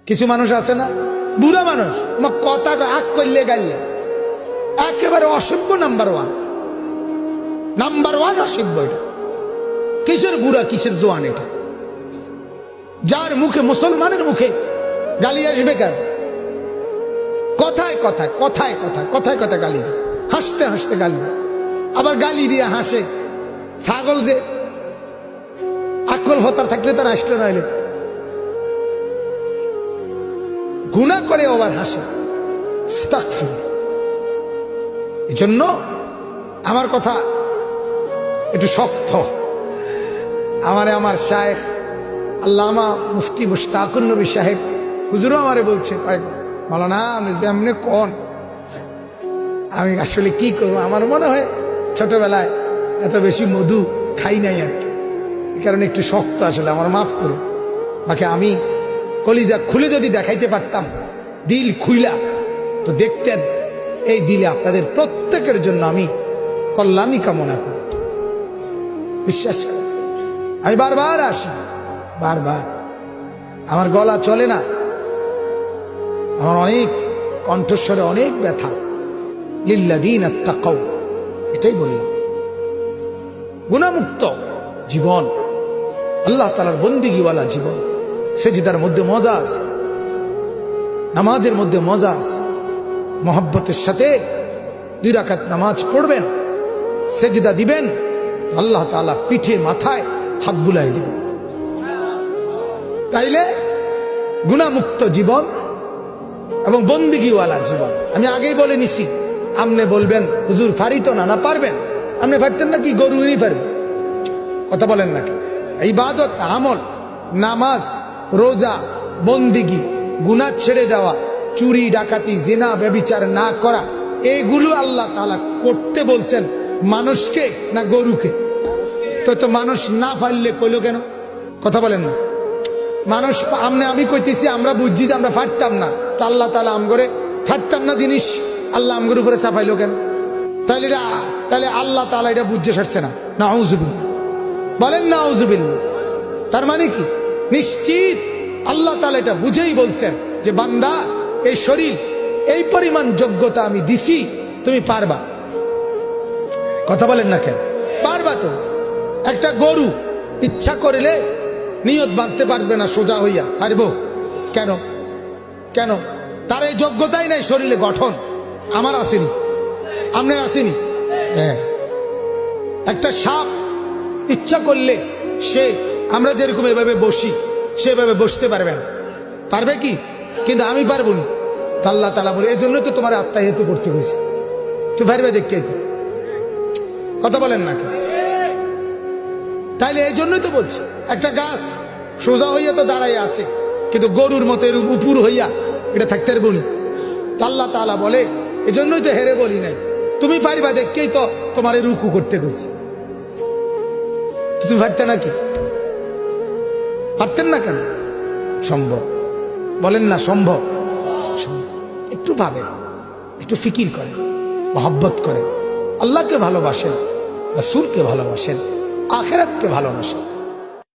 কিছু মানুষ আছে না, বুড়া মানুষ, কথা আগ করলে গাইলে একেবারে অসভ্য, নাম্বার ওয়ান অসভ্য। এটা কিসের বুড়া কিসের জোয়ান? এটা যার মুখে, মুসলমানের মুখে গালি আসবে কেন? কথায় কথায় কথায় কথায় কথায় কথায় গালি দেয়, হাসতে হাসতে গালি দেয়, আবার গালি দিয়ে হাসে। ছাগল যে আকল হতার থাকলে তার আসলে নইলে গুনাহ করে আবার হাসে। এই জন্য আমার কথা একটু শক্ত। আমার শায়েখ আল্লামা মুফতি মুশতাকুর নবী সাহেব হুজুরও আমারে বলছে, মাওলানা আমি যেমনি কোন, আমি আসলে কি করবো, আমার মনে হয় ছোটবেলায় এত বেশি মধু খাই নাই আর কি, এই কারণে একটু শক্ত, আসলে আমার মাফ করো। বাকি আমি কলিজা খুলে যদি দেখাইতে পারতাম, দিল খুইলা, তো দেখতেন এই দিলে আপনাদের প্রত্যেকের জন্য আমি কল্যাণই কামনা করি। বিশ্বাস করেন, আমি বারবার আসি, বারবার আমার গলা চলে না, আমার অনেক কণ্ঠস্বরে অনেক ব্যথা। লিল্লাযীনা তাকাউ, এটাই বললাম। গুনাহমুক্ত জীবন, আল্লাহ তাআলার বন্দেগীওয়ালা জীবন। সেজদার মধ্যে মজা আছে, নামাজের মধ্যে মজা আছে। মহব্বতের সাথে 2 রাকাত নামাজ পড়বেন, সেজদা দিবেন, আল্লাহ তাআলা পিঠে মাথায় হাত বুলাই দিবেন। তাইলে গুনাহমুক্ত জীবন এবং বন্দেগীওয়ালা জীবন। আমি আগেই বলে নিছি, আপনি বলবেন হুজুর ফারিত না পারবেন, আপনি পারতেন নাকি? গরুরই পারবেন, কথা বলেন নাকি? ইবাদত, আমল, নামাজ, রোজা, বন্দেগী, গুনাহ ছেড়ে দেওয়া, চুরি ডাকাতি, জিনা ব্যভিচার না করা, এইগুলো আল্লাহ তাআলা করতে বলছেন মানুষকে না গরুকে? তো মানুষ না পারলে কইলো কেন? কথা বলেন না। মানুষ আমি কইতেছি, আমরা বুঝছি যে আমরা পারতাম না, তো আল্লাহ তাআলা আমগরে পারতাম না জিনিস আল্লাহ আমগর উপরে চাপাইলো কেন? তাহলে আল্লাহ তাআলা এটা বুঝতে ছাড়ছে না। নাউযুবিল্লাহ, বলেন নাউযুবিল্লাহ। তার মানে কি? নিশ্চিত আল্লাহ তাআলা এটা বুঝেই বলছেন যে বান্দা, এই শরীর, এই পরিমাণ যোগ্যতা আমি দিছি, তুমি পারবা। কথা বলেন না কেন? পারবা তো। একটা গরু ইচ্ছা করলে নিয়ত বাঁধতে পারবে না সোজা হইয়া, পারবো? কেন? কেন? তার এই যোগ্যতাই নাই, শরীরে গঠন আমার আসেনি, আপনার আসেনি। হ্যাঁ, একটা সাপ ইচ্ছা করলে সে, আমরা যেরকম এভাবে বসি সেভাবে বসতে পারবে না, পারবে কি? কিন্তু আমি পারবো না। আল্লাহ তাআলা বলে, এই জন্য তো তোমার আত্মা হেতু করতে হয়েছে, তুই পারবে দেখতে। কথা বলেন না কেন? তাইলে এই জন্যই তো বলছি, একটা গাছ সোজা হইয়া তো দাঁড়াইয়া আছে, কিন্তু গরুর মতো এর উপর হইয়া এটা থাকতে পারবো না। আল্লাহ তাআলা বলে, এই জন্যই তো হেরে বলি নাই, তুমি পারবা দেখকেই তো তোমার রুকু করতে গেছি। তুমি পারতে নাকি? পারতেন না কেন? সম্ভব, বলেন না সম্ভব? একটু ভাবেন, একটু ফিকির করেন, মহব্বত করেন, আল্লাহকে ভালোবাসেন, রাসূলকে ভালোবাসেন, আখিরাতকে ভালোবাসেন।